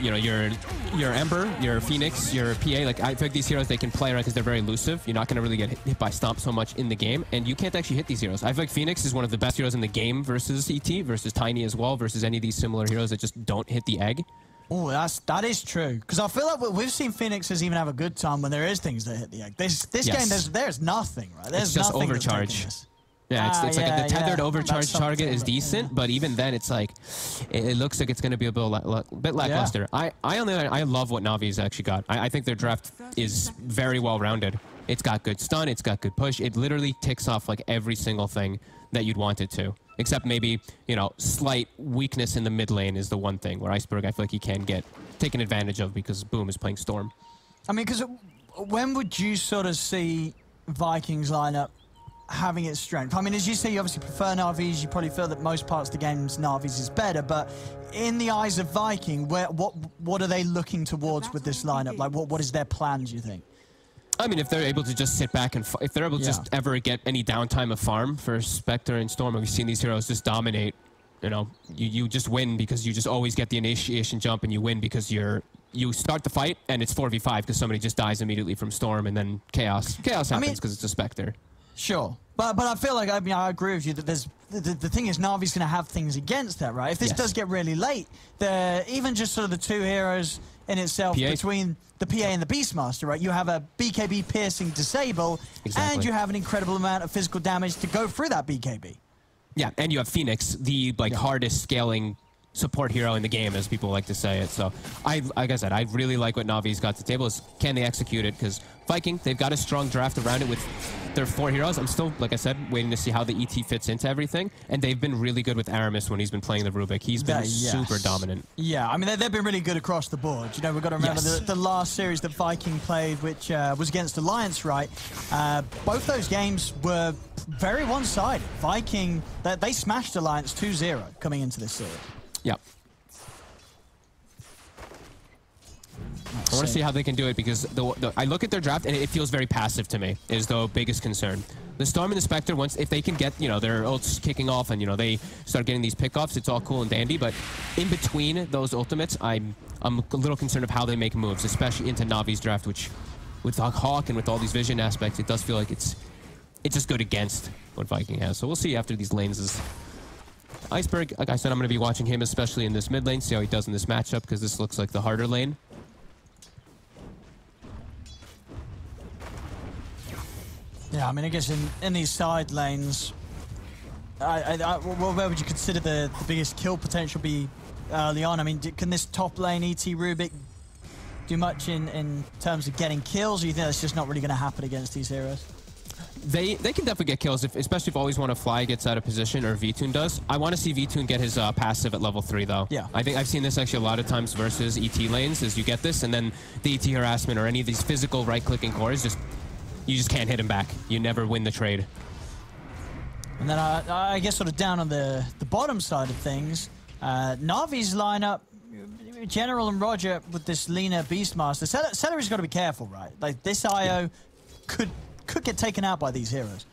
You know, your Ember, your Phoenix, your PA, like I feel like these heroes, they can play around because they're very elusive. You're not going to really get hit by Stomp so much in the game, and you can't actually hit these heroes. I feel like Phoenix is one of the best heroes in the game versus ET, versus Tiny as well, versus any of these similar heroes that just don't hit the egg. Oh, that is true. Because I feel like we've seen Phoenixes even have a good time when there is things that hit the egg. This game, there's nothing, right? There's just nothing overcharge. Yeah, it's like the tethered overcharge target is decent, but even then, it's like it looks like it's going to be a bit lackluster. Yeah. I love what Navi's actually got. I think their draft is very well rounded. It's got good stun, it's got good push. It literally ticks off like every single thing that you'd want it to, except maybe, you know, slight weakness in the mid lane is the one thing where Iceberg, I feel like he can get taken advantage of because Boom is playing Storm. I mean, because when would you sort of see Vikings lineup having its strength? I mean, as you say, you obviously prefer Navi's. You probably feel that most parts of the game's Navi's is better, but in the eyes of Viking, what are they looking towards with this lineup? Like, what is their plan, do you think? I mean, if they're able to just sit back and if they're able to just ever get any downtime of farm for Spectre and Storm, we've seen these heroes just dominate. You know, you just win because you just always get the initiation jump, and you win because you start the fight and it's 4v5 because somebody just dies immediately from Storm, and then chaos happens because it's a Spectre. Sure, but I feel like, I mean, I agree with you that there's the thing is Navi's going to have things against that, right? If this does get really late, even just sort of the two heroes in itself between the PA and the Beastmaster, right? You have a BKB piercing disable, and you have an incredible amount of physical damage to go through that BKB. Yeah, and you have Phoenix, the hardest scaling support hero in the game, as people like to say it. So, like I said, I really like what Navi's got to the table. Is can they execute it? Because Viking, they've got a strong draft around it with their 4 heroes. I'm still, like I said, waiting to see how the ET fits into everything. And they've been really good with Aramis when he's been playing the Rubik. He's been super dominant. Yeah, I mean, they've been really good across the board. You know, we've got to remember the last series that Viking played, which was against Alliance, right? Both those games were very one-sided. Viking, they smashed Alliance 2-0 coming into this series. Yep. I want to see how they can do it, because I look at their draft and it feels very passive to me, is the biggest concern. The Storm and the Spectre, if they can get, you know, their ults kicking off and, you know, they start getting these pickoffs, it's all cool and dandy, but in between those ultimates, I'm a little concerned of how they make moves, especially into Navi's draft, which with Hawk and with all these vision aspects, it does feel like it's just good against what Viking has. So we'll see after these lanes. Iceberg, like I said, I'm going to be watching him, especially in this mid lane, see how he does in this matchup, because this looks like the harder lane. Yeah, I mean, I guess in these side lanes, where would you consider the biggest kill potential be early on? I mean, can this top lane ET Rubik do much in terms of getting kills, or you think that's just not really going to happen against these heroes? They can definitely get kills, especially if Always Want to Fly gets out of position, or Vtoon does. I want to see Vtoon get his passive at level 3, though. Yeah. I think I've seen this actually a lot of times versus ET lanes, is you get this, and then the ET harassment or any of these physical right-clicking cores, you just can't hit him back. You never win the trade. And then I guess sort of down on the bottom side of things, Navi's lineup, General and Roger with this leaner Beastmaster. Celery's got to be careful, right? Like, this IO could get taken out by these heroes.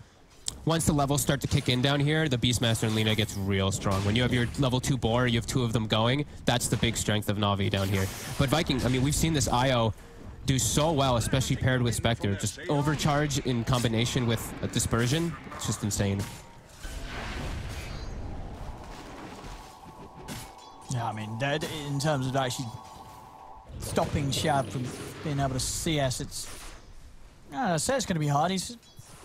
Once the levels start to kick in down here, the Beastmaster and Lina gets real strong. When you have your level 2 boar, you have 2 of them going, that's the big strength of Navi down here. But Viking, I mean, we've seen this IO do so well, especially paired with Spectre. Just overcharge in combination with a dispersion. It's just insane. Yeah, I mean, in terms of actually stopping Shab from being able to CS, I say it's going to be hard. He's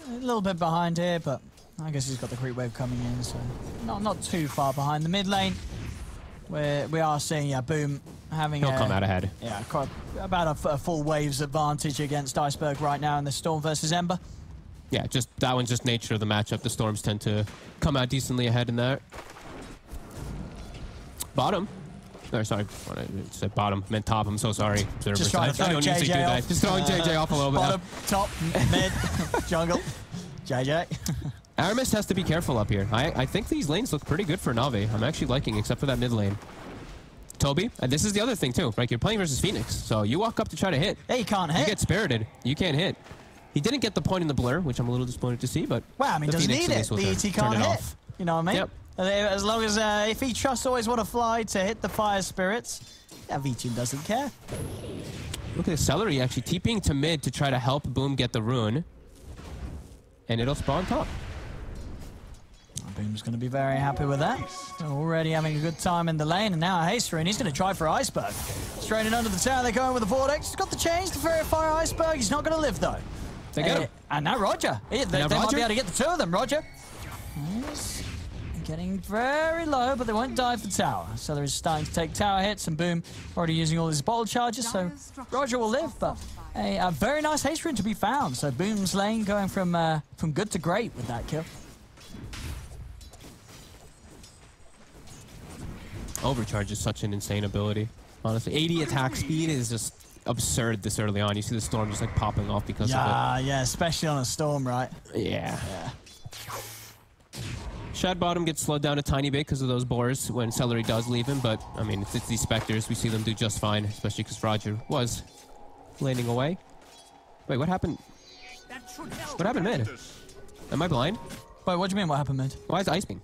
a little bit behind here, but I guess he's got the creep wave coming in, so not too far behind. The mid lane, where we are seeing Boom having He'll come out ahead. Yeah, quite about a full waves advantage against Iceberg right now in the Storm versus Ember. Yeah, just that one's just nature of the matchup. The Storms tend to come out decently ahead in that. Bottom. Or sorry, I said bottom, meant top. I'm so sorry. Just trying to throw JJ off. Just throwing JJ off a little bit. Bottom, top, mid, jungle, JJ. Aramis has to be careful up here. I think these lanes look pretty good for Navi. I'm actually liking, except for that mid lane. Toby, and this is the other thing too, right? You're playing versus Phoenix, so you walk up to try to hit. Yeah, you can't hit. You get spirited. You can't hit. He didn't get the point in the blur, which I'm a little disappointed to see, but wow, I mean, doesn't need it. The ET can't hit. You know what I mean? Yep. As long as if he trusts always want to fly to hit the fire spirits, yeah, V-Team doesn't care. Look at Celery actually TPing to mid to try to help Boom get the rune. And it'll spawn top. Boom's going to be very happy with that. Already having a good time in the lane, and now Haster, and he's going to try for Iceberg. Straight in under the tower, they're going with the Vortex. He's got the change to fire Iceberg. He's not going to live, though. They get him. And now Roger. They might be able to get the two of them, Roger. He's getting very low, but they won't die for tower. So they're starting to take tower hits, and Boom already using all his bottle charges, so Roger will live, but a very nice haste rune to be found. So Boom's lane going from good to great with that kill. Overcharge is such an insane ability. Honestly, 80 attack speed is just absurd this early on. You see the Storm just like popping off because of it. Yeah, especially on a Storm, right? Yeah. Shad Bottom gets slowed down a tiny bit because of those boars when Celery does leave him, but I mean, it's these Spectres. We see them do just fine, especially because Roger was laning away. Wait, what happened? What happened mid? Am I blind? Wait, what do you mean what happened mid? Why is Ice Beam?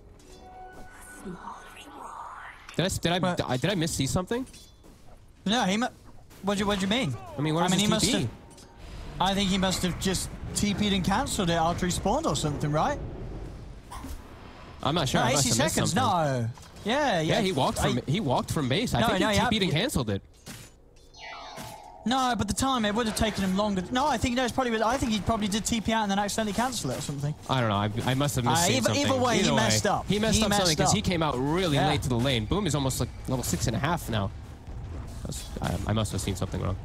Did I miss-see something? No, what do you mean? I mean, where's his TP? I think he must have just TP'd and cancelled it after he spawned or something, right? I'm not sure. No, 80 seconds. No. Yeah. He walked from base. I think he TP'd and cancelled it. No, but the time it would have taken him longer. No, I think I think he probably did TP out and then accidentally cancel it or something. I don't know. I must have missed something. Either way, he messed up. He messed up something because he came out really late to the lane. Boom is almost like level 6.5 now. I must have seen something wrong.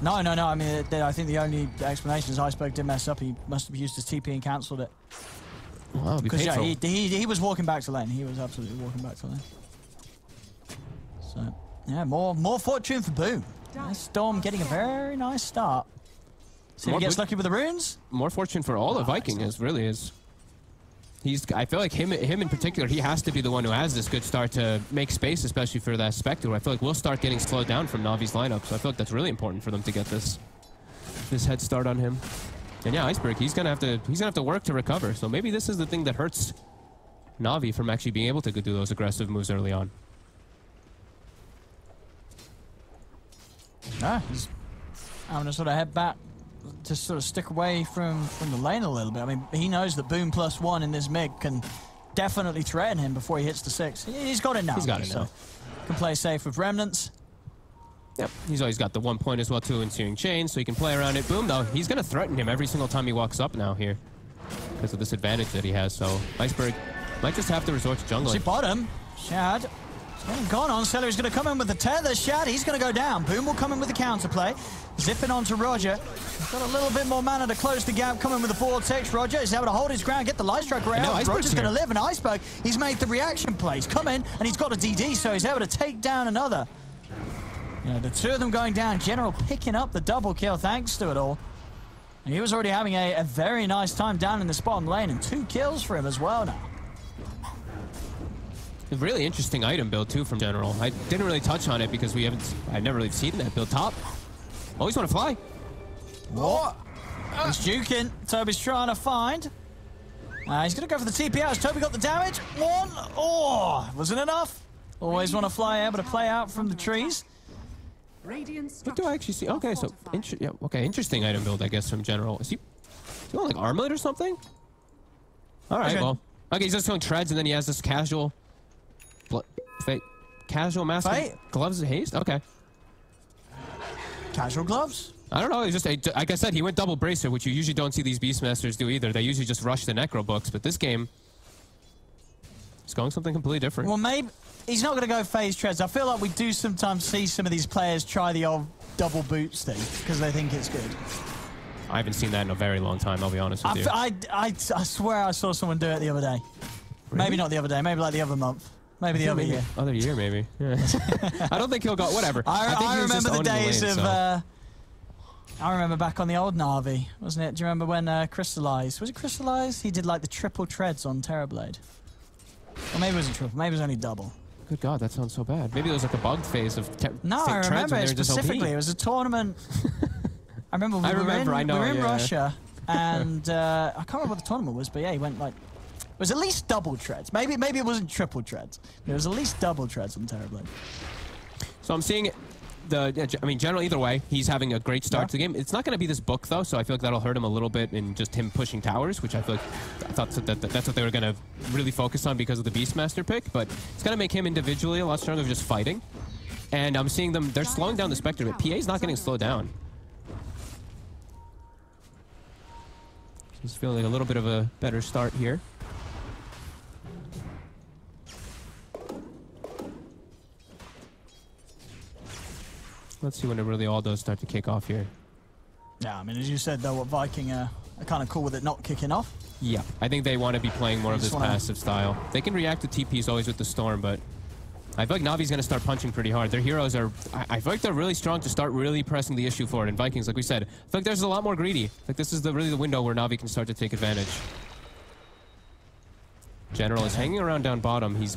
No. I mean, I think the only explanation is Iceberg did mess up. He must have used his TP and cancelled it. Wow, because he was walking back to lane. He was absolutely walking back to lane. So yeah, more fortune for Boom. Storm getting a very nice start. See if he gets lucky with the runes. More fortune for all of Viking really is. I feel like him in particular, he has to be the one who has this good start to make space, especially for that Spectre. I feel like we'll start getting slowed down from Navi's lineup, so I feel like that's really important for them to get this head start on him. And yeah, Iceberg, he's gonna have to work to recover. So maybe this is the thing that hurts Navi from actually being able to do those aggressive moves early on. He's having to sort of head back to sort of stick away from the lane a little bit. I mean, he knows that Boom +1 in this mid can definitely threaten him before he hits the 6. He's got it now. He's got it now. So can play safe with Remnants. Yep, he's always got the 1 point as well too in Searing Chain, so he can play around it. Boom, though, he's going to threaten him every single time he walks up now here because of this advantage that he has. So Iceberg might just have to resort to jungling. See bottom, Shad. Gone on. Celery's going to come in with the tether. Shad, he's going to go down. Boom will come in with the counterplay. Zipping onto Roger. He's got a little bit more mana to close the gap. Coming with the Vortex. Roger is able to hold his ground, get the light strike around. Roger's going to live. And Iceberg, he's made the reaction plays. Come in, and he's got a DD, so he's able to take down another. You know, the two of them going down. General picking up the double kill thanks to it all. And he was already having a very nice time down in the bottom lane, and 2 kills for him as well now. A really interesting item build too from General. I didn't really touch on it because I've never really seen that build top. Always want to fly. What? He's juking. Toby's trying to find. He's going to go for the TP out. Has Toby got the damage? 1. Oh, wasn't enough. Always want to fly, able to play out from the trees. What do I actually see? Okay, so interesting item build, I guess, from General. Is he going like armlet or something? All right, well, he's just going treads, and then he has this casual mask, gloves of haste. Okay, casual gloves. I don't know. He's just like I said, he went double bracer, which you usually don't see these Beastmasters do either. They usually just rush the Necro books, but this game, he's going something completely different. Well, maybe he's not going to go phase treads. I feel like we do sometimes see some of these players try the old double boots thing because they think it's good. I haven't seen that in a very long time, I'll be honest with you. I swear I saw someone do it the other day. Really? Maybe not the other day, maybe like the other month. Maybe the other year. Other year, maybe. Yeah. I don't think he'll go, whatever. I remember the days of, I remember back on the old Na'Vi, wasn't it? Do you remember when Crystallized, was it Crystallized? He did like the triple treads on Terrorblade. Or maybe it wasn't triple, maybe it was only double. Good God, that sounds so bad. Maybe there was like a bug phase of No, I remember it specifically. It was a tournament. I remember we were in Russia, and I can't remember what the tournament was, but yeah, he went like was at least double treads. Maybe it wasn't triple treads. It was at least double treads on Terrorblade. So I'm seeing I mean, generally, either way, he's having a great start to the game. It's not going to be this book, though, so I feel like that'll hurt him a little bit in just him pushing towers, which I feel like I thought that's what they were going to really focus on because of the Beastmaster pick, but it's going to make him individually a lot stronger of just fighting. And I'm seeing them, they're slowing down the Spectre, but PA's not getting slowed down. Just feeling like a little bit of a better start here. Let's see when it really all does start to kick off here. Yeah, I mean, as you said, though, what Viking are kind of cool with it not kicking off. Yeah, I think they want to be playing more of this passive style. They can react to TPs always with the Storm, but I feel like Navi's going to start punching pretty hard. Their heroes are... I feel like they're really strong to start really pressing the issue forward. And Vikings, like we said, I feel like there's a lot more greedy. Like, this is really the window where Navi can start to take advantage. General is hanging around down bottom. He has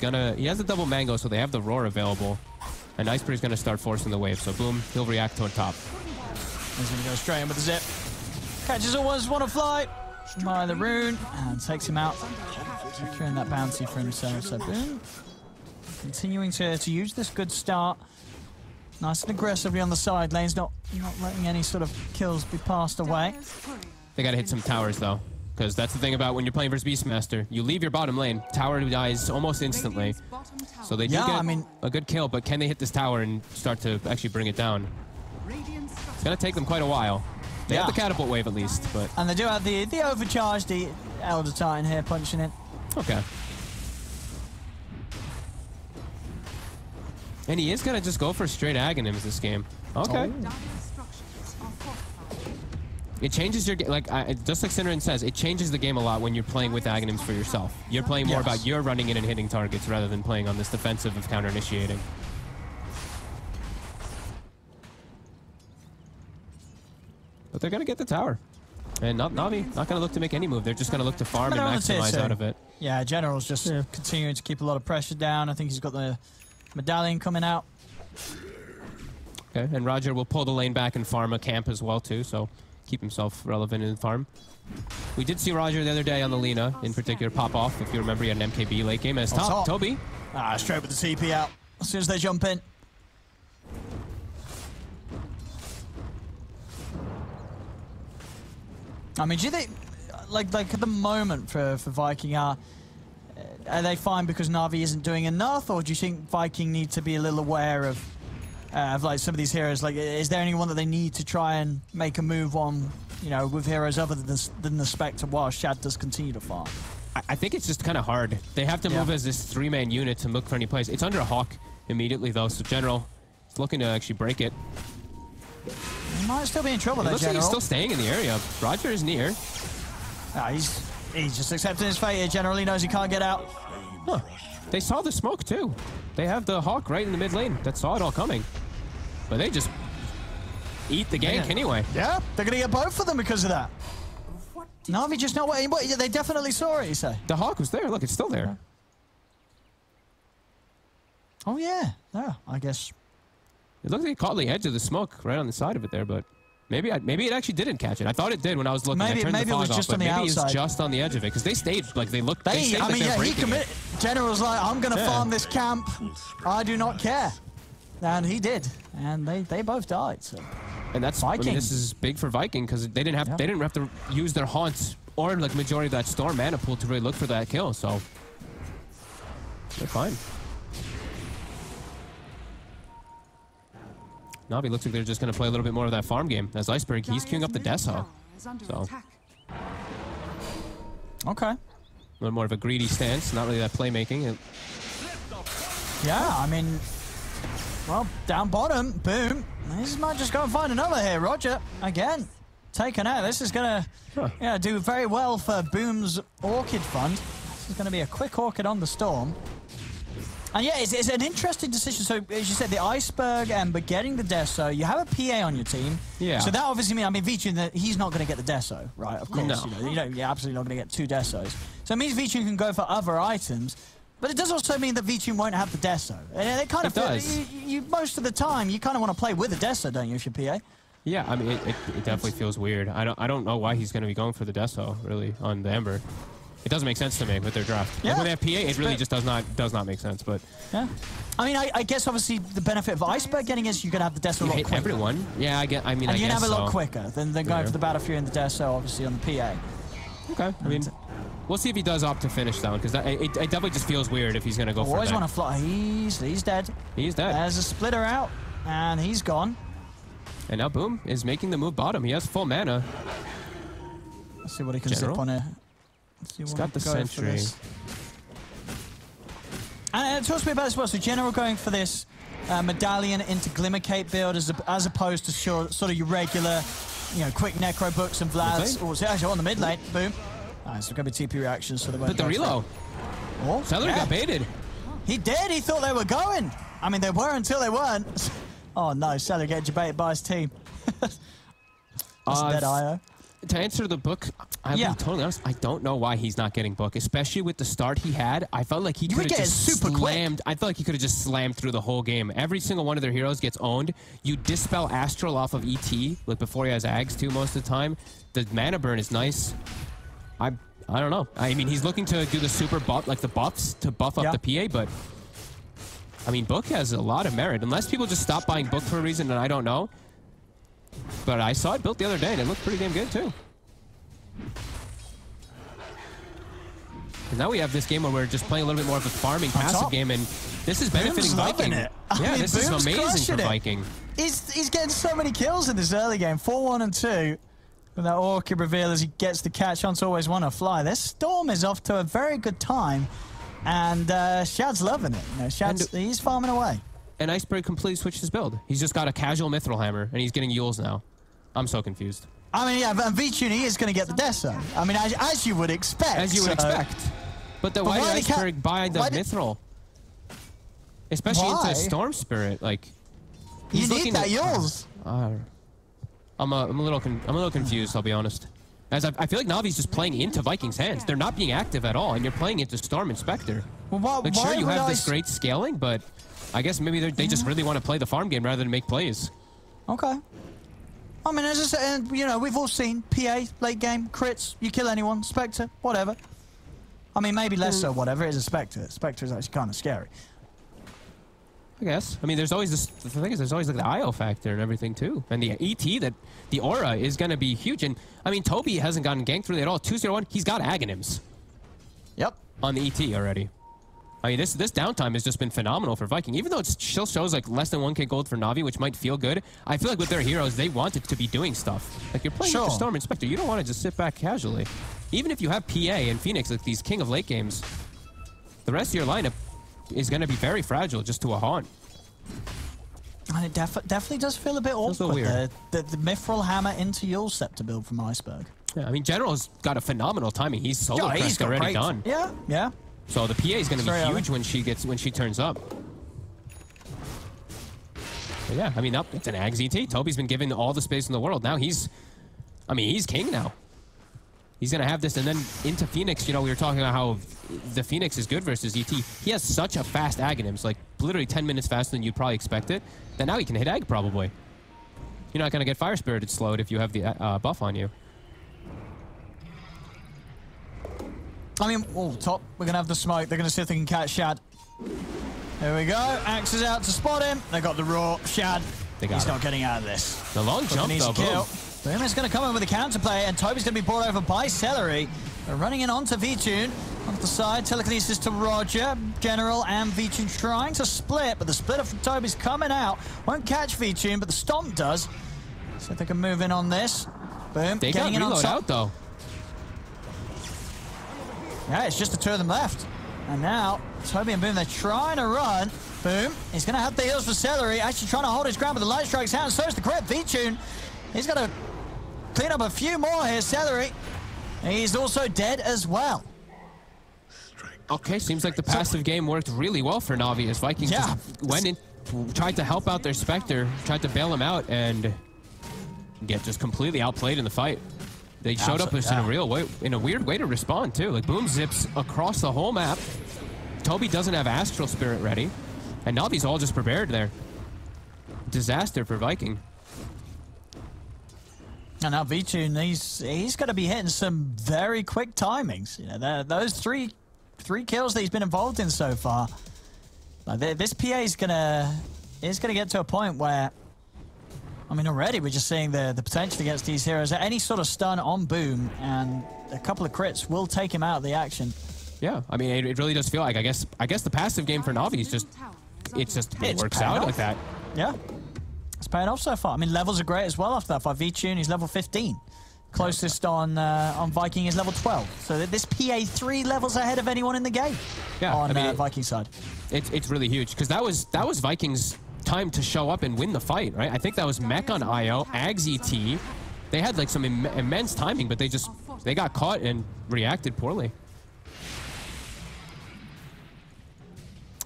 the double mango, so they have the roar available. And Iceberg's going to start forcing the wave, so boom, he'll react to on top. He's going to go straight in with the zip. Catches always want to fly by the rune and takes him out. Securing that bounty for himself, so boom. Continuing to use this good start. Nice and aggressively on the side lanes, not letting any sort of kills be passed away. They got to hit some towers, though. Because that's the thing about when you're playing versus Beastmaster. You leave your bottom lane, tower dies almost instantly. So they do get a good kill, but can they hit this tower and start to actually bring it down? It's going to take them quite a while. They have the catapult wave at least, but... And they do have the overcharged Elder Titan here punching it. Okay. And he is going to just go for straight Aghanims this game. Okay. Oh. It changes your game, just like Synderen says, it changes the game a lot when you're playing with Aghanims for yourself. You're playing more about you're running in and hitting targets rather than playing on this defensive of counter-initiating. But they're going to get the tower. And Navi, not going to look to make any move. They're just going to look to farm and maximize out of it. Yeah, General's just continuing to keep a lot of pressure down. I think he's got the medallion coming out. Okay, and Roger will pull the lane back and farm a camp as well, too, so... keep himself relevant in the farm. We did see Roger the other day on the Lina, in particular, pop off. If you remember, he had an MKB late game as top. Toby. Straight with the TP out as soon as they jump in. I mean, do you think, like at the moment for Viking, are they fine because Navi isn't doing enough, or do you think Viking need to be a little aware of like some of these heroes? Like, is there anyone that they need to try and make a move on, you know, with heroes other than the Spectre while Shad does continue to farm? I think it's just kind of hard. They have to move as this three-man unit to look for any plays. It's under a Hawk immediately, though, so General is looking to actually break it. He might still be in trouble, though, General. Like he's still staying in the area. Roger is near. He's just accepting his fate here. General, he knows he can't get out. Huh. They saw the smoke, too. They have the Hawk right in the mid lane that saw it all coming. But they just eat the gank anyway. Yeah, they're going to get both of them because of that. Navi just not waiting. They definitely saw it, you say? The Hawk was there. Look, it's still there. Oh, yeah. Yeah, I guess. It looked like it caught the edge of the smoke right on the side of it there, but maybe it actually didn't catch it. I thought it did when I was looking. Maybe it was just on the outside. Maybe it's just on the edge of it because they stayed like they looked. I mean, yeah, he committed. General's like, I'm going to farm this camp. I do not care, and he did, and they both died. So. And that's Viking. I mean, this is big for Viking because they didn't have to use their haunts or like majority of that storm mana pool to really look for that kill. So they're fine. Navi looks like they're just going to play a little bit more of that farm game. As Iceberg, he's queuing up the Deso. So. Okay. A little more of a greedy stance, not really that playmaking. Yeah, I mean, well, down bottom, boom. This might just go and find another here. Roger, again, taken out. This is going to do very well for Boom's Orchid Fund. This is going to be a quick Orchid on the Storm. And yeah, it's an interesting decision. So, as you said, the Iceberg Ember getting the Deso. You have a PA on your team. Yeah. So that obviously means, I mean, Vincere, he's not going to get the Deso, right? Of course. No. You're absolutely not going to get two Desos. So it means Vincere can go for other items. But it does also mean that Vincere won't have the Deso. And it kind of does. Most of the time, you kind of want to play with a Deso, don't you, if you're PA? Yeah, I mean, it definitely feels weird. I don't know why he's going to be going for the Deso, really, on the Ember. It doesn't make sense to me with their draft. Yeah. Like when they have PA, it really just does not make sense. But yeah, I mean, I guess obviously the benefit of Iceberg getting is you're gonna have the Deso a lot quicker. Everyone. Yeah, I mean, and I guess you're gonna have it a lot so. quicker than going for the Battle Fury and the Deso, obviously on the PA. Okay. I mean, we'll see if he does opt to finish that one, because it definitely just feels weird if he's gonna go for that. Always want to fly. He's dead. He's dead. There's a splitter out, and he's gone. And now Boom is making the move bottom. He has full mana. Let's see what he can zip on here. He's got the Sentry. And talk to me about this as well. So General going for this Medallion into Glimmercape build as opposed to sort of your regular, quick Necro books and Vlads. Oh, it's actually on the mid lane. Boom. Nice. So going to be TP reactions. So they won't but the reload. Oh, Celery got baited. He did. He thought they were going. I mean, they were until they weren't. Oh no, Celery getting baited by his team. That's dead IO. To answer the book, I'll be totally honest, I don't know why he's not getting book, especially with the start he had. I felt like he could have just slammed. I felt like he could have just slammed through the whole game. Every single one of their heroes gets owned. You dispel Astral off of ET, like before he has Ags too most of the time. The mana burn is nice. I don't know. I mean, he's looking to do the super buff, like the buffs to buff up the PA, but I mean, book has a lot of merit. Unless people just stop buying book for a reason, and I don't know. But I saw it built the other day, and it looked pretty damn good, too. And now we have this game where we're just playing a little bit more of a farming passive game, and this is benefiting Viking. Yeah, this is amazing for Viking. He's getting so many kills in this early game. 4-1 and 2. With that Orchid reveal as he gets the catch on to always want to fly. This Storm is off to a very good time, and Shad's loving it. He's farming away. And Iceberg completely switched his build. He's just got a casual Mithril Hammer, and he's getting Yules now. I'm so confused. I mean, yeah, but Vincere is going to get the Deso. I mean, as you would expect. As you would expect. But why did Iceberg buy the Mithril? Especially into Storm Spirit, like. You need that Yules. I'm a little confused, I'll be honest. As I feel like Navi's just playing into Vikings' hands. They're not being active at all, and you're playing into Storm and Spectre. Well, like, sure, you have this great scaling, but I guess maybe they just really want to play the farm game rather than make plays. Okay. I mean, as I said, we've all seen PA, late game, crits, you kill anyone, Spectre, whatever. I mean, maybe less so whatever, it is a Spectre. Spectre is actually kind of scary. I guess. I mean, there's always this. The thing is, there's always like the IO factor and everything too, and the ET that the aura is going to be huge. And I mean, Toby hasn't gotten ganked really at all. 2-0-1, he's got Aghanims. Yep. On the ET already. I mean, this downtime has just been phenomenal for Viking. Even though it still shows like less than 1k gold for Navi, which might feel good. I feel like with their heroes, they want it to be doing stuff. Like you're playing with the Storm and Spectre, you don't want to just sit back casually. Even if you have PA and Phoenix, like these king of late games, the rest of your lineup is going to be very fragile just to a haunt. And it definitely does feel a bit awkward. Weird. The Mithril Hammer into Yule's Scepter build from Iceberg. Yeah, I mean, General's got a phenomenal timing. He's solo crest already done. Yeah, yeah. So the PA is going to be huge when she turns up. But yeah, I mean, it's an Ags ET. Toby's been given all the space in the world. Now he's king now. He's going to have this, and then into Phoenix, we were talking about how the Phoenix is good versus ET. He has such a fast Aghanims, like literally 10 minutes faster than you'd probably expect it, that now he can hit Ag probably. You're not going to get Fire Spirited slowed if you have the buff on you. I mean, top. We're going to have the smoke. They're going to see if they can catch Shad. There we go. Axe is out to spot him. They got the raw. Shad. He's not getting out of this. The long jump, though. Boom. Boom is going to come in with a counterplay, and Toby's going to be brought over by Celery. They're running in onto Vtune. Off the side, telekinesis to Roger. General and Vtune trying to split, but the splitter from Toby's coming out. Won't catch Vtune, but the Stomp does. So if they can move in on this. Boom. They getting got in reload on out, though. Yeah, it's just the two of them left. And now, Toby and Boom, they're trying to run. Boom. He's going to have the heals for Celery. Actually trying to hold his ground with the light strikes out. So is the crit. Vtune. He's got to clean up a few more here. Celery. He's also dead as well. Okay, seems like the passive game worked really well for Navi as Vikings just went in, tried to help out their Spectre, tried to bail him out, and get just completely outplayed in the fight. They showed up in a weird way to respond too. Like Boom zips across the whole map. Toby doesn't have Astral Spirit ready, and Navi's all just prepared there. Disaster for Viking. And now V-Tune, he's going to be hitting some very quick timings. You know, those three kills that he's been involved in so far. Like, this PA is gonna get to a point where, I mean, already we're just seeing the potential against these heroes. Any sort of stun on Boom and a couple of crits will take him out of the action. Yeah, I mean, it really does feel like, I guess the passive game for Na'Vi is it works out like that. Yeah. It's paying off so far. I mean, levels are great as well after that. For V-Tune, he's level 15. Closest on Viking is level 12. So this PA 3 levels ahead of anyone in the game. Yeah, on Viking side. It's really huge because that was Viking's time to show up and win the fight, right? I think that was Mech on IO, Ags ET. They had like some immense timing, but they got caught and reacted poorly.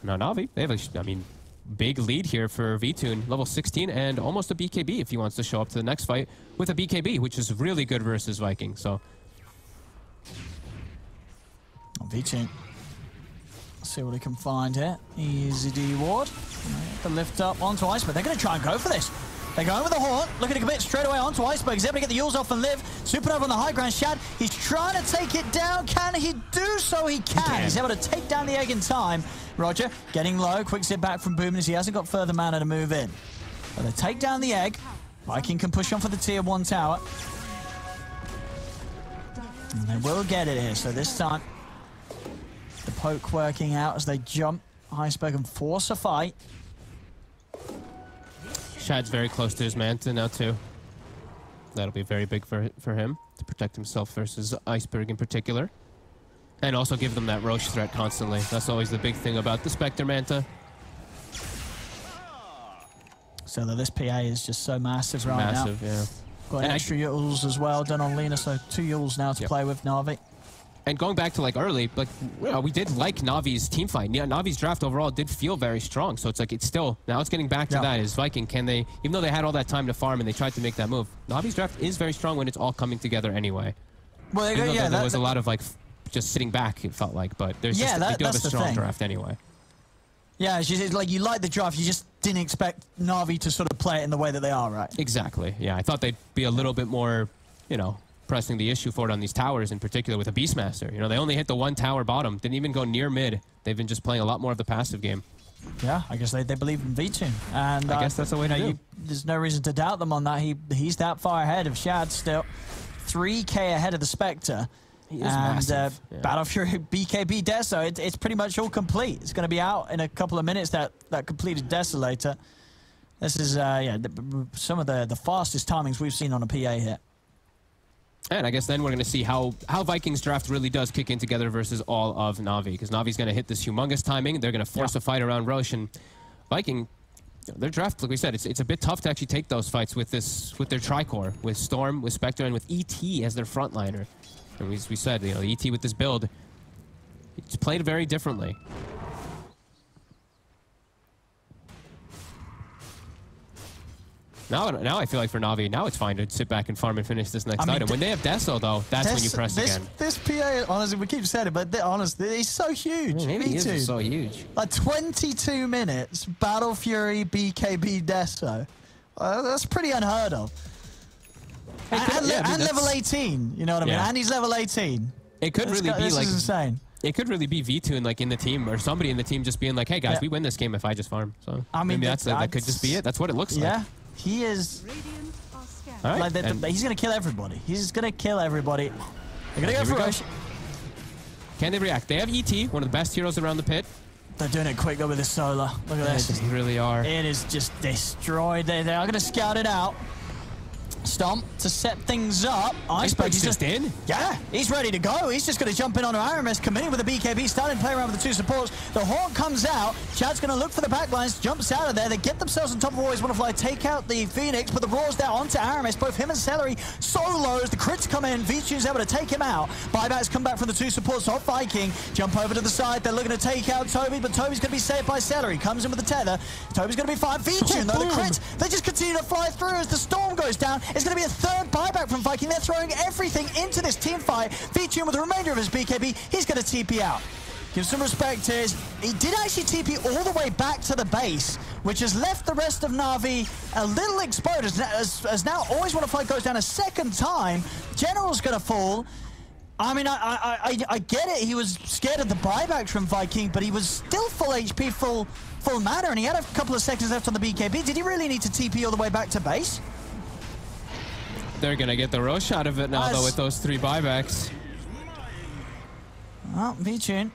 Now Na'Vi, they have big lead here for V-Tune, level 16, and almost a BKB if he wants to show up to the next fight with a BKB, which is really good versus Viking. So V-Tune, let's see what he can find here. Easy D ward. The lift up onto Iceberg. They're going to try and go for this. They're going with the Haunt, looking to commit straight away onto Iceberg. He's able to get the Yules off and live. Supernova on the high ground. Shad, he's trying to take it down. Can he do so? He can. He's able to take down the egg in time. Roger, getting low. Quick sit back from Boom as he hasn't got further mana to move in. But they take down the egg. Viking can push on for the tier 1 tower. And they will get it here. So this time, the poke working out as they jump. Iceberg and force a fight. Shad's very close to his Manta now too. That'll be very big for him to protect himself versus Iceberg in particular. And also give them that Roche threat constantly. That's always the big thing about the Spectre Manta. So this PA is just so massive right now. Massive, yeah. Got extra Yules as well done on Lina, so 2 Yules now to play with Na'Vi. And going back to like early, like we did like Navi's team fight. Yeah, Navi's draft overall did feel very strong. So it's like it's still now it's getting back to that. Is Viking, can they, even though they had all that time to farm and they tried to make that move, Navi's draft is very strong when it's all coming together anyway. Well, there was a lot of like just sitting back, it felt like, but there's just they do have a strong draft anyway. Yeah, it's like you like the draft, you just didn't expect Na'Vi to sort of play it in the way that they are, right? Exactly. Yeah, I thought they'd be a little bit more, you know, pressing the issue forward on these towers, in particular with a Beastmaster. You know, they only hit the 1 tower bottom, didn't even go near mid. They've been just playing a lot more of the passive game. Yeah, I guess they believe in V-Tune. And I guess that's the way to do. There's no reason to doubt them on that. He's that far ahead of Shad still. 3K ahead of the Spectre. He is massive. Battle Fury BKB Deso, it's pretty much all complete. It's going to be out in a couple of minutes, that completed Desolator. This is, some of the fastest timings we've seen on a PA here. And I guess then we're going to see how Vikings draft really does kick in together versus all of Na'Vi, because Na'Vi's going to hit this humongous timing. They're going to force a fight around Roche, and Viking, their draft, like we said, it's a bit tough to actually take those fights with their Tricore, with Storm, with Spectre, and with ET as their frontliner. And we said, you know, the ET with this build, it's played very differently. Now I feel like for Na'Vi, now it's fine to sit back and farm and finish this next item. When they have Deso, though, that's when you press again. This PA, honestly, we keep saying it, but honestly, he's so huge. Maybe he is so huge. Like 22 minutes, Battle Fury, BKB, Deso. That's pretty unheard of. And level 18, you know what I mean? And he's level 18. It could really be like... This is insane. It could really be V-Tune like in the team, or somebody in the team just being like, hey guys, we win this game if I just farm. So I mean, maybe that could just be it. That's what it looks like. Yeah, he is... Like he's going to kill everybody. He's going to kill everybody. They're going to go for Rush. Can they react? They have ET, one of the best heroes around the pit. They're doing it quick though with the solar. Look at this. They really are. It is just destroyed. They are going to scout it out. Stomp to set things up. Iceberg's just in? Yeah, he's ready to go. He's just going to jump in on Aramis, committing with a BKB, starting to play around with the 2 supports. The Hawk comes out. Chad's going to look for the backlines, jumps out of there. They get themselves on top of Always Wanna Fly, take out the Phoenix, but the Roar's down onto Aramis. Both him and Celery so low as the crits come in. V-Tune's able to take him out. Buybacks come back from the 2 supports off Viking. Jump over to the side. They're looking to take out Toby, but Toby's going to be saved by Celery. Comes in with the tether. Toby's going to be fine. V-Tune, though, the crits, they just continue to fly through as the storm goes down. It's going to be a third buyback from Viking. They're throwing everything into this team fight. V-Tune with the remainder of his BKB. He's going to TP out. Give some respect here. He did actually TP all the way back to the base, which has left the rest of Na'Vi a little exposed. As now Always Wanna Fight goes down a second time. General's gonna fall. I mean, I get it. He was scared of the buybacks from Viking, but he was still full HP, full mana, and he had a couple of seconds left on the BKB. Did he really need to TP all the way back to base? They're gonna get the Roche out of it now, though, with those 3 buybacks. Well, Vincere.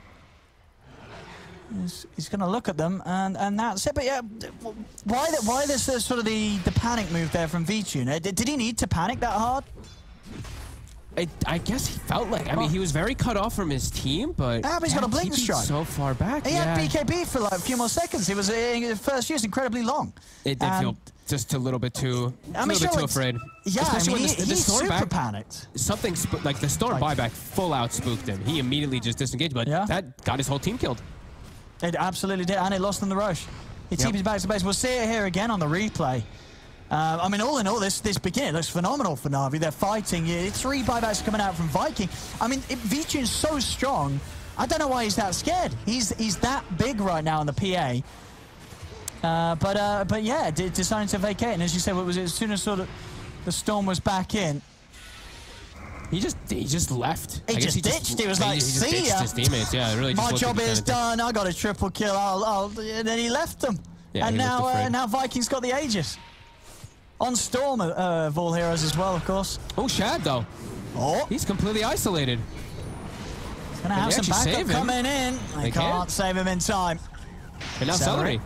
He's going to look at them, and that's it. But yeah, why this sort of the panic move there from Vincere? Did he need to panic that hard? I guess he felt like. I mean, he was very cut off from his team, but he's got a blink strike so far back. He had BKB for like a few more seconds. It was his first use incredibly long. It did feel just a little bit too, afraid. Yeah, especially I mean, when the Storm super panicked. Something like the Storm buyback full out spooked him. He immediately just disengaged, but that got his whole team killed. It absolutely did, and it lost them the rush. He TPs back to base. We'll see it here again on the replay. I mean, all in all, this beginning looks phenomenal for Na'Vi. They're fighting. 3 buybacks coming out from Viking. I mean, Vincire's so strong. I don't know why he's that scared. He's that big right now in the PA. But yeah, deciding to vacate. And as you said, what was it? As soon as sort of the Storm was back in, he just left. He just ditched. He was like, see ya. His teammates. Yeah, really. My job is done. I got a triple kill. And then he left them. Yeah, and now Vikings got the Aegis. On Storm of all heroes as well, of course. Oh, Shad, though. Oh. He's completely isolated. He's going to have some backup coming in. They can't save him in time. And now Celery.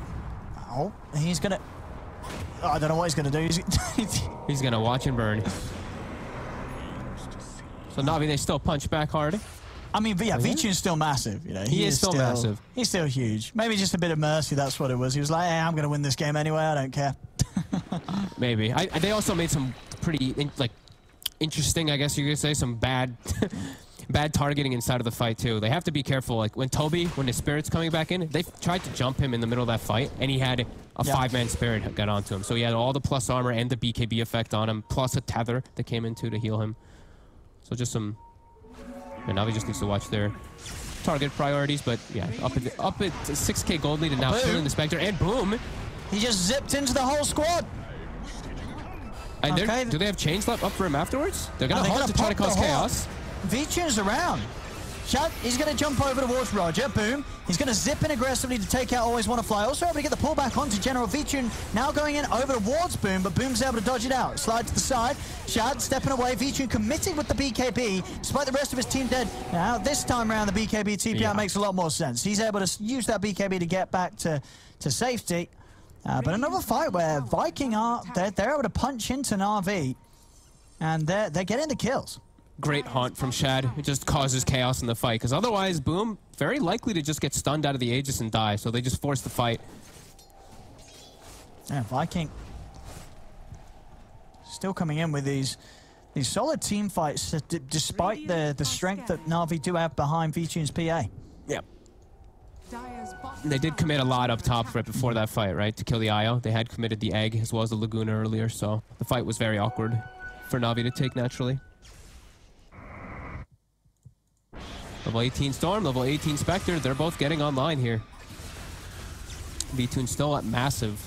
Oh, he's going to... Oh, I don't know what he's going to do. He's going to watch and burn. So Na'Vi, they still punch back hard. I mean, but yeah, Vincire's still massive. You know, he is still massive. He's still huge. Maybe just a bit of mercy. That's what it was. He was like, "Hey, I'm going to win this game anyway. I don't care." Maybe. They also made some pretty interesting, I guess you could say, some bad targeting inside of the fight too. They have to be careful. Like when his spirit's coming back in, they tried to jump him in the middle of that fight, and he had a 5-man spirit got onto him. So he had all the plus armor and the BKB effect on him, plus a tether that came in too to heal him. So just some. And Na'Vi just needs to watch their target priorities, but yeah, up at 6K gold lead and now killing the Spectre, and boom! He just zipped into the whole squad. And do they have chains up for him afterwards? They're gonna hunt to try to cause chaos. Vincire's around. Shad, he's going to jump over towards Roger. Boom. He's going to zip in aggressively to take out Always Wanna Fly. Also able to get the pullback onto General. Vincere now going in over towards Boom, but Boom's able to dodge it out. Slide to the side. Shad stepping away. Vincere committed with the BKB, despite the rest of his team dead. Now, this time around, the BKB TP makes a lot more sense. He's able to use that BKB to get back to safety. But another fight where Viking they're able to punch into Na'Vi, and they're getting the kills. Great haunt from Shad. It just causes chaos in the fight, because otherwise, Boom, very likely to just get stunned out of the Aegis and die, so they just force the fight. Yeah, Viking still coming in with these solid team fights, despite the strength that Na'Vi do have behind Vincire's PA. Yep. They did commit a lot up top right before that fight, right, to kill the IO. They had committed the Egg as well as the Laguna earlier, so the fight was very awkward for Na'Vi to take naturally. Level 18 Storm, level 18 Spectre, they're both getting online here. V2 still at massive.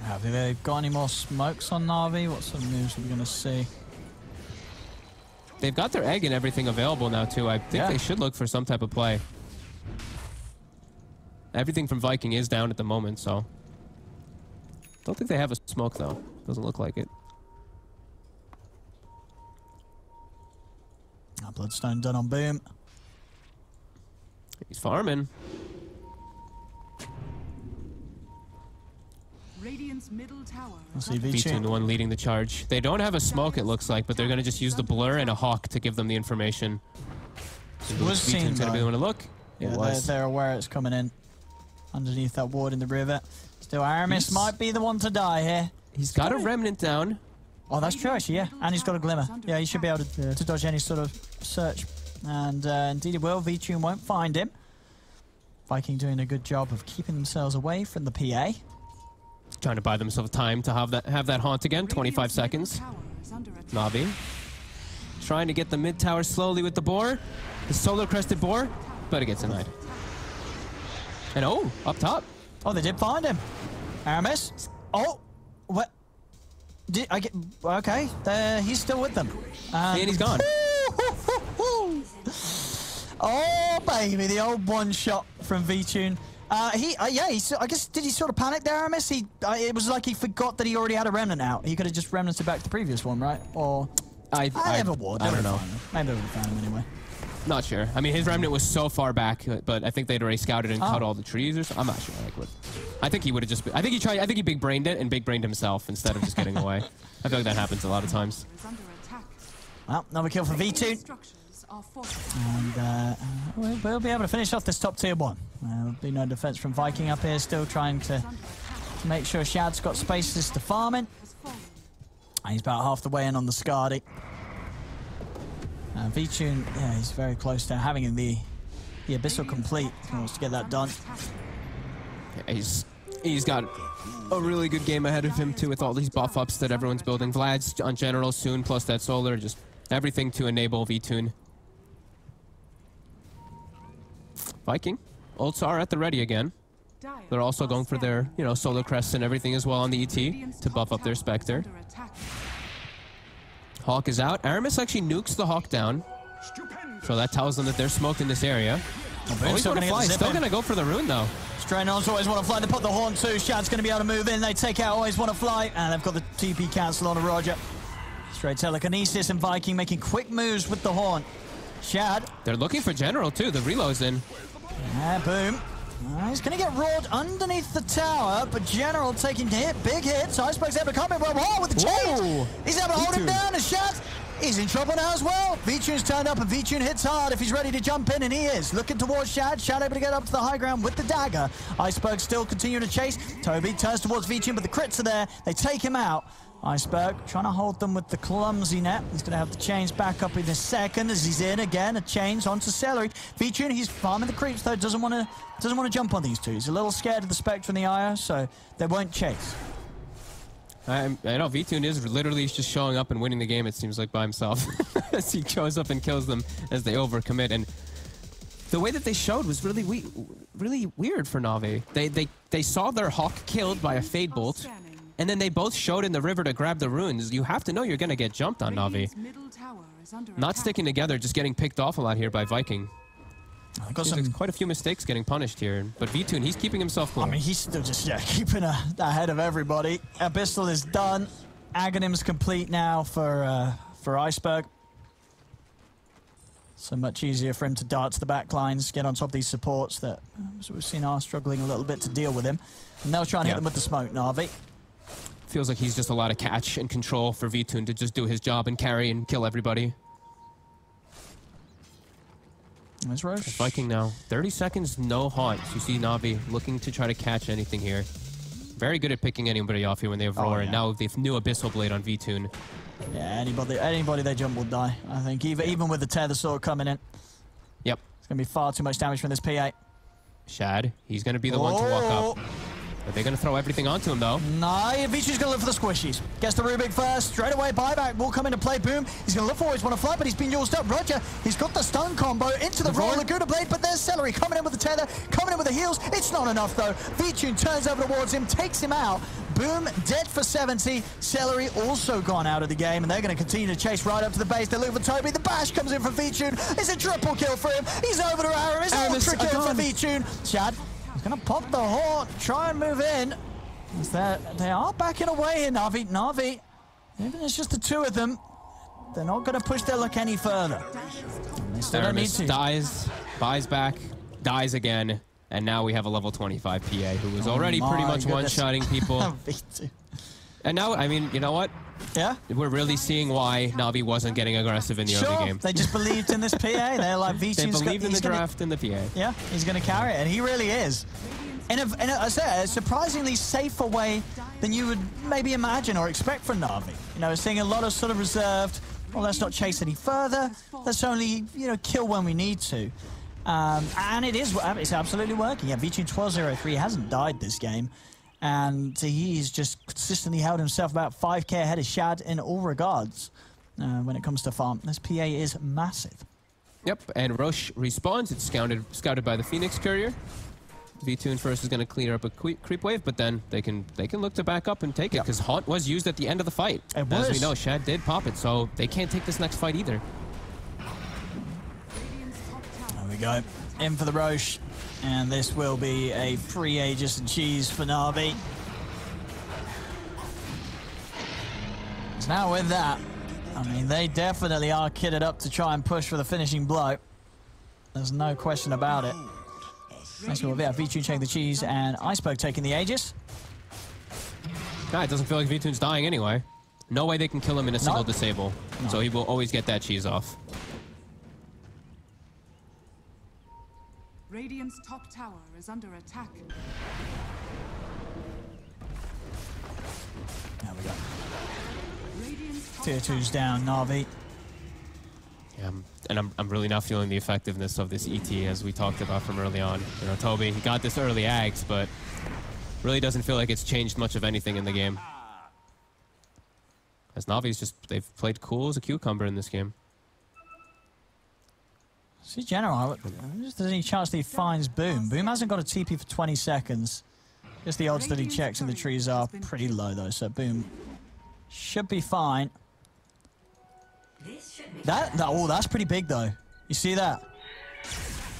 Have they got any more smokes on Na'Vi? What sort of moves are we going to see? They've got their Egg and everything available now too. I think they should look for some type of play. Everything from Viking is down at the moment, so. Don't think they have a smoke though. Doesn't look like it. Bloodstone done on Boom. He's farming. Radiant's middle tower. V2 the one leading the charge. They don't have a smoke, it looks like, but they're going to just use the blur and a hawk to give them the information. It was seen, going to be the one to look. Yeah, they're aware it's coming in. Underneath that ward in the river. Still, Aramis might be the one to die here. He's got a remnant down. Oh, that's true, actually, yeah. And he's got a glimmer. Yeah, he should be able to dodge any sort of search. And indeed he will. Vincere won't find him. Viking doing a good job of keeping themselves away from the PA. Trying to buy themselves time to have that haunt again. 25 seconds. Na'Vi trying to get the mid tower slowly with the boar. The solar crested boar, but it gets denied. And oh, up top. Oh, they did find him. Aramis. Oh, what? Did I get? Okay, he's still with them. And he's gone. Oh, baby, the old one shot from Vincere. I guess, did he sort of panic there, Aramis? It was like he forgot that he already had a remnant out. He could have just remnanted back to the previous one, right? Or I never would. I don't know. Maybe they would have found him anyway. Not sure. I mean, his remnant was so far back, but I think they'd already scouted and cut all the trees or something. I'm not sure. I think he would have just. I think he tried. I think he big brained it and big brained himself instead of just getting away. I feel like that happens a lot of times. Well, another kill for V2. And we'll be able to finish off this top tier one. There'll be no defense from Viking up here, still trying to make sure Shad's got spaces to farm in. And he's about half the way in on the Skadi. Vincere, yeah, he's very close to having the Abyssal complete. He wants to get that done. Yeah, he's got a really good game ahead of him too, with all these buff ups that everyone's building. Vlad's on general soon, plus that solar, just everything to enable Vincere. Viking ults are at the ready again. They're also going for their, solar crests and everything as well on the ET to buff up their Spectre. Hawk is out. Aramis actually nukes the Hawk down, so that tells them that they're smoked in this area. He's still going to go for the rune though. Straight on, always want to fly. They put the horn too. Shad's going to be able to move in. They take out always want to fly, and they've got the TP cancel on a Roger. Straight telekinesis and Viking making quick moves with the horn. Shad. They're looking for general too. The reload's in. Yeah, boom. He's going to get roared underneath the tower, but General taking big hits. Iceberg's able to come in with the chains. He's able to hold him down, and Shad, he's in trouble now as well. Vincire's turned up, and Vincere hits hard if he's ready to jump in, and he is. Looking towards Shad. Shad able to get up to the high ground with the dagger. Iceberg still continuing to chase. Toby turns towards Vincere, but the crits are there. They take him out. Iceberg trying to hold them with the clumsy net. He's going to have the chains back up in a second as he's in again. A chains onto Celery. Vincere, he's farming the creeps though. Doesn't want to jump on these two. He's a little scared of the Spectre and the Aya, so they won't chase. I know Vincere is literally just showing up and winning the game. It seems like by himself as he shows up and kills them as they overcommit. And the way that they showed was really weird for Na'Vi. They saw their Hawk killed by a Fade Bolt. And then they both showed in the river to grab the runes. You have to know you're going to get jumped on, Na'Vi. Not sticking together, just getting picked off a lot here by Viking. Quite a few mistakes getting punished here. But Vincere, he's keeping himself cool. I mean, he's still just keeping ahead of everybody. Abyssal is done. Aghanim's complete now for Iceberg. So much easier for him to dart to the back lines, get on top of these supports that we've seen are struggling a little bit to deal with him. And they'll try and hit them with the smoke, Na'Vi. Feels like he's just a lot of catch and control for Vincere to just do his job and carry and kill everybody. Nice rush. Viking now. 30 seconds, no haunts. You see Na'Vi looking to try to catch anything here. Very good at picking anybody off here when they have roar. And now the new Abyssal Blade on Vincere. Yeah, anybody they jump will die. I think even with the Tether Sword coming in. Yep. It's going to be far too much damage from this P8. Shad, he's going to be the one to walk up. Are they going to throw everything onto him, though? No, Vincire's going to look for the squishies. Gets the Rubik first. Straight away, buyback will come into play. Boom. He's going to look for always want to fly, but he's been used up. Roger, he's got the stun combo into the Royal Laguna Blade, but there's Celery coming in with the tether, coming in with the heals. It's not enough, though. Vincere turns over towards him, takes him out. Boom, dead for 70. Celery also gone out of the game, and they're going to continue to chase right up to the base. They're looking for Toby. The bash comes in from Vincere. It's a triple kill for him. He's over to Aramis. Ultra kill for Vincere. Shad, he's going to pop the horn, try and move in. They are backing away in Na'Vi. Even it's just the two of them, they're not going to push their luck any further. They still don't need to. Dies, buys back, dies again, and now we have a level 25 PA who was already pretty much one-shotting people. And now, I mean, you know what? Yeah? We're really seeing why Na'Vi wasn't getting aggressive in the early game. They just believed in this PA. They're like, They believed in the draft and the PA. Yeah, he's going to carry it, and he really is. In a surprisingly safer way than you would maybe imagine or expect from Na'Vi. You know, seeing a lot of sort of reserved, well, let's not chase any further. Let's only, kill when we need to. And it's absolutely working. Yeah, Vincere 12-0-3 hasn't died this game. And he's just consistently held himself about 5k ahead of Shad in all regards. when it comes to farm. This PA is massive. Yep, and Roche respawns. It's scouted by the Phoenix Courier. V2 first is going to clear up a creep wave, but then they can look to back up and take it, because Haunt was used at the end of the fight. As we know, Shad did pop it, so they can't take this next fight either. There we go. In for the Roche, and this will be a free Aegis and cheese for Na'Vi. So now with that, I mean, they definitely are kitted up to try and push for the finishing blow. There's no question about it. Next one will be V2 taking the cheese and Iceberg taking the Aegis. God, it doesn't feel like V2's dying anyway. No way they can kill him in a single disable. No. So he will always get that cheese off. Radiant's top tower is under attack. There we go. Tier 2's down, Na'Vi. Yeah, and I'm really not feeling the effectiveness of this ET as we talked about from early on. You know, Toby, he got this early Ags, but really doesn't feel like it's changed much of anything in the game. As Na'Vi's just, they've played cool as a cucumber in this game. See, General, if there's any chance that he finds Boom. Boom hasn't got a TP for 20 seconds. Just the odds that he checks in the trees are pretty low, though, so Boom should be fine. Oh, that's pretty big, though. You see that?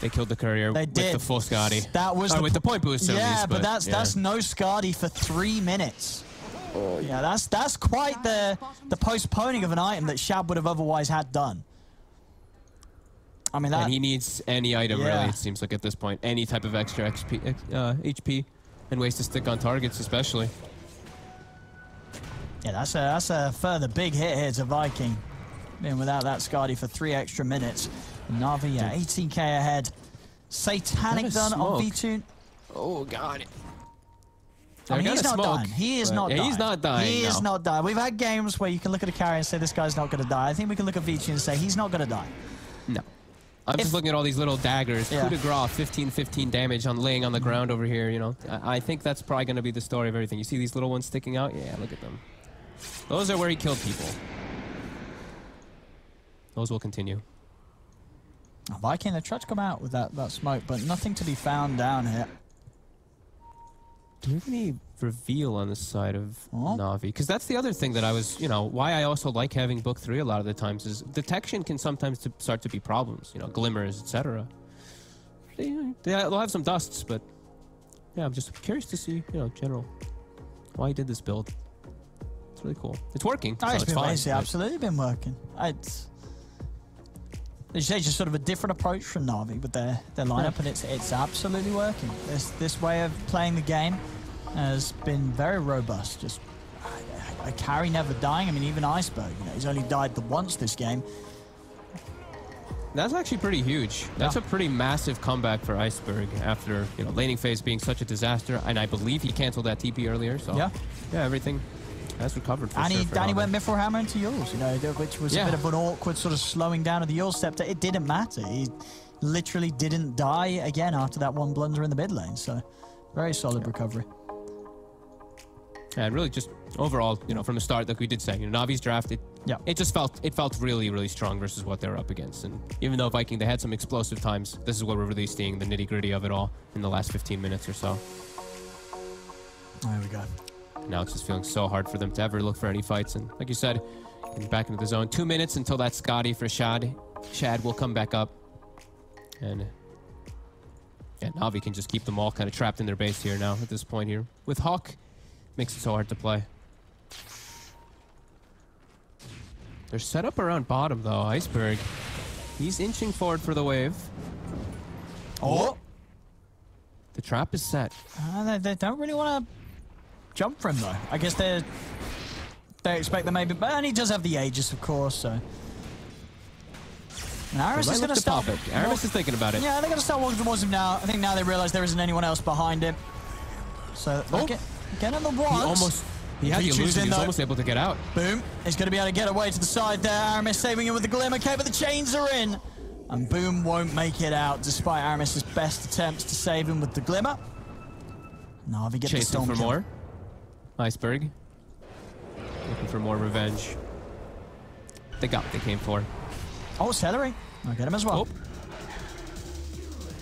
They killed the Courier with the full Scotty. That was with the point boost, yeah, at least, but that's no Scotty for 3 minutes. Oh, yeah, that's quite the postponing of an item that Shab would have otherwise had done. I mean, and he needs any item, really, it seems like, at this point. Any type of extra HP and ways to stick on targets, especially. Yeah, that's a further big hit here to Viking. Being without that Scotty for 3 extra minutes. Na'Vi, yeah, 18k ahead. Satanic done on V2. Oh, God. I mean, he's not dying. He is not dying. He's not dying. He is not dying. We've had games where you can look at a carry and say this guy's not going to die. I think we can look at V2 and say he's not going to die. No. I'm just looking at all these little daggers. Coup de grace, 15 damage on laying on the ground over here, you know. I think that's probably going to be the story of everything. You see these little ones sticking out? Yeah, look at them. Those are where he killed people. Those will continue. Viking, they tried to come out with that smoke, but nothing to be found down here. Do we have any reveal on the side of Na'Vi? Because that's the other thing that I was, you know, why I also like having Book 3 a lot of the times is detection can sometimes start to be problems, you know, glimmers, etc. They'll have some dusts, but yeah, I'm just curious to see, you know, general, why he did this build. It's really cool. It's working. Oh, so it's absolutely been working. They say just sort of a different approach from Na'Vi with their lineup, and it's absolutely working. This way of playing the game has been very robust. Just a carry never dying. I mean, even Iceberg, you know, he's only died once this game. That's actually pretty huge. That's a pretty massive comeback for Iceberg after, you know, laning phase being such a disaster, and I believe he canceled that TP earlier. So yeah, everything has recovered for sure. And he went Mithril Hammer into yours, you know, which was a bit of an awkward sort of slowing down of the Yules scepter. It didn't matter. He literally didn't die again after that one blunder in the mid lane. So very solid recovery. And really just overall, you know, from the start, like we did say, you know, Na'Vi's draft, it just felt really, really strong versus what they were up against. And even though Viking, they had some explosive times, this is what we're really seeing, the nitty gritty of it all in the last 15 minutes or so. There we go. Now it's just feeling so hard for them to ever look for any fights. And like you said, getting back into the zone. 2 minutes until that Scotty for Shad. Shad will come back up. And yeah, Na'Vi can just keep them all kind of trapped in their base here now at this point here. With Hawk, makes it so hard to play. They're set up around bottom though. Iceberg, he's inching forward for the wave. Oh! The trap is set. They don't really want to jump for him though. I guess they expect that maybe, and he does have the Aegis, of course. So, and Aramis is going to stop it. Aramis is thinking about it. Yeah, they're going to start walking towards him now. I think now they realize there isn't anyone else behind him. So get on the once. He had the illusion. He was almost able to get out. Boom! He's going to be able to get away to the side there. Aramis saving him with the Glimmer Cape, but the chains are in, and Boom won't make it out despite Aramis's best attempts to save him with the Glimmer. Na'Vi gets the Storm for kill. more. Iceberg looking for more revenge. They got what they came for. Oh, Celery. I'll get him as well. Oh.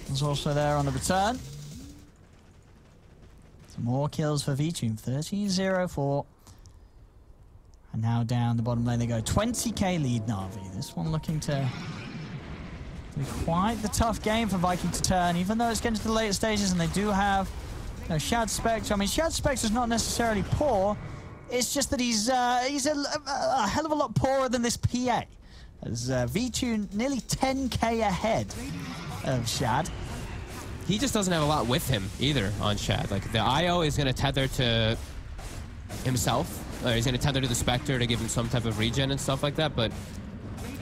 He's also there on the return. Some more kills for Vincere. 13-0-4. And now down the bottom lane they go. 20k lead, Na'Vi. This one looking to be quite the tough game for Viking to turn, even though it's getting to the later stages and they do have, you know, Shad Spectre. I mean, Shad Spectre's not necessarily poor. It's just that he's a hell of a lot poorer than this PA. As Vincere nearly 10k ahead of Shad. He just doesn't have a lot with him either on Shad. Like, the IO is going to tether to himself. He's going to tether to the Spectre to give him some type of regen and stuff like that, but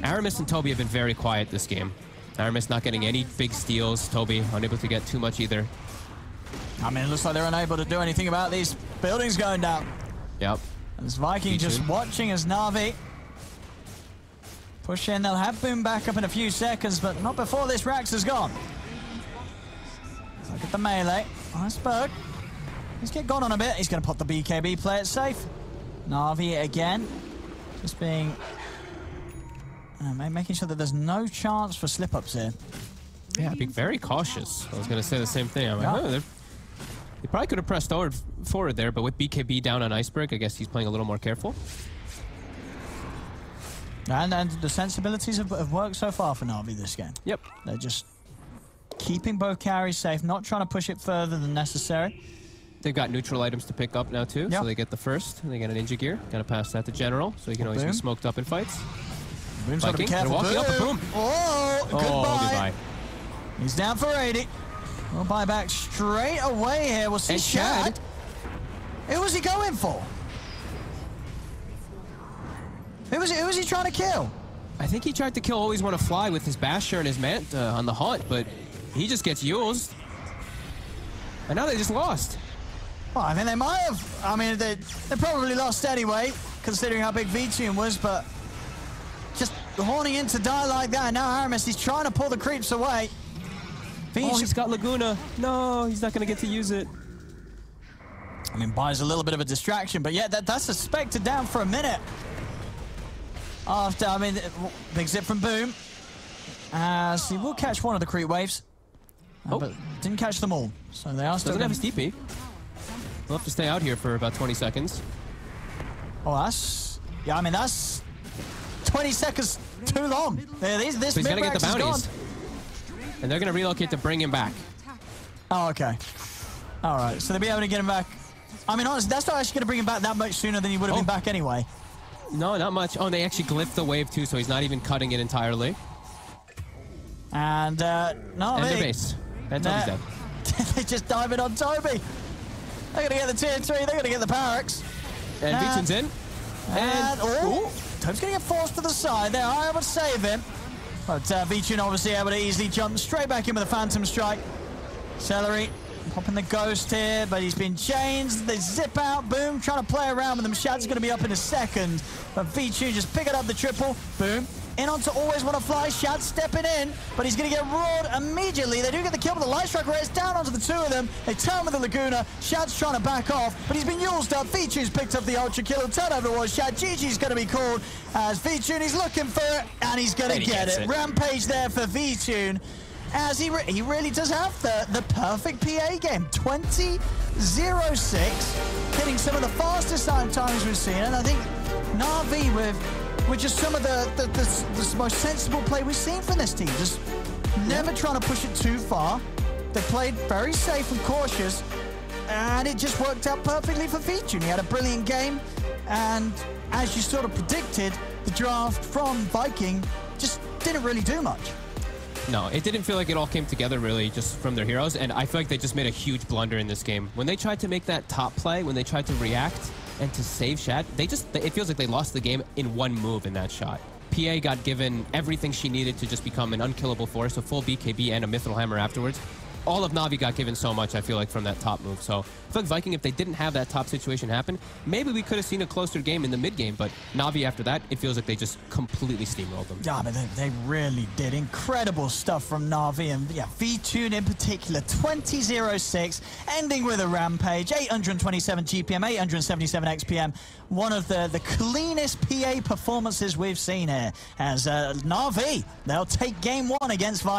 Aramis and Toby have been very quiet this game. Aramis not getting any big steals. Toby unable to get too much either. I mean, it looks like they're unable to do anything about these buildings going down. Yep. As Viking just watching as Na'Vi push in. They'll have Boom back up in a few seconds, but not before this Rax is gone. Look at the melee. Iceberg. He's get gone on a bit. He's going to pop the BKB, play it safe. Na'Vi again. Just being... making sure that there's no chance for slip-ups here. Yeah, being very cautious. I was going to say the same thing. I'm like, oh, they probably could have pressed forward there, but with BKB down on Iceberg, I guess he's playing a little more careful. And the sensibilities have worked so far for Na'Vi this game. Yep. They're just keeping both carries safe, not trying to push it further than necessary. They've got neutral items to pick up now, too. Yep. So they get the first. They get a ninja gear. Gotta pass that to General, so he can always be smoked up in fights. Boom's got to be careful. Walking up, boom. Oh, goodbye. Goodbye. He's down for 80. We'll buy back straight away here. We'll see Shad. Who was he going for? Who was he trying to kill? I think he tried to kill Always Wanna Fly with his Basher and his Mant on the hunt, but he just gets used. And now they just lost. Well, I think they might have. I mean, they probably lost anyway, considering how big Vincere was, but just horning in to die like that. Now Aramis, he's trying to pull the creeps away. Oh, he's got Laguna. No, he's not going to get to use it. I mean, buys a little bit of a distraction, but yeah, that's a Spectre down for a minute. After, I mean, big zip from Boom. So he will catch one of the creep waves. But didn't catch them all. So they are still... Doesn't have his TP. We'll have to stay out here for about 20 seconds. Oh, that's... Yeah, I mean, that's 20 seconds too long. This he's got to get the bounties. Gone. And they're going to relocate to bring him back. Oh, okay. All right, so they'll be able to get him back. I mean, honestly, that's not actually going to bring him back that much sooner than he would have been back anyway. No, not much. Oh, and they actually glyphed the wave too, so he's not even cutting it entirely. And, no, and their base. And Toby's dead. They just dive in on Toby. They're going to get the tier 3. They're going to get the Parax. And Vincire's in. And Toby's going to get forced to the side. They are able to save him. But Vincere obviously able to easily jump straight back in with a Phantom Strike. Celery popping the ghost here, but he's been changed. They zip out. Boom, trying to play around with them. Shad's going to be up in a second. But Vincere just picking up the triple. Boom. In onto Always Wanna Fly. Shad stepping in, but he's going to get roared immediately. They do get the kill with the Light Strike Race down onto the two of them. They turn with the Laguna. Shad's trying to back off, but he's been used up. Vincire's picked up the Ultra Kill. He'll turn over towards Shad. GG's going to be called as Vincere. He's looking for it, and he's going to get it. Rampage there for Vincere, as he really does have the perfect PA game. 20-0-6, hitting some of the fastest times we've seen, and I think Na'Vi with just some of the most sensible play we've seen from this team. Just never trying to push it too far. They played very safe and cautious, and it just worked out perfectly for Vincere. He had a brilliant game, and as you sort of predicted, the draft from Viking just didn't really do much. No, it didn't feel like it all came together really just from their heroes, and I feel like they just made a huge blunder in this game. When they tried to make that top play, when they tried to react and to save Shad, it feels like they lost the game in one move in that shot. PA got given everything she needed to just become an unkillable force, a full BKB and a Mithril Hammer afterwards. all of Na'Vi got given so much, I feel like, from that top move. So I feel like Viking, if they didn't have that top situation happen, maybe we could have seen a closer game in the mid game. But Na'Vi, after that, it feels like they just completely steamrolled them. Yeah, but they really did. Incredible stuff from Na'Vi. And yeah, V-Tune in particular, 20-0-6, ending with a rampage, 827 GPM, 877 XPM. One of the cleanest PA performances we've seen here. As Na'Vi, they'll take game 1 against Viking.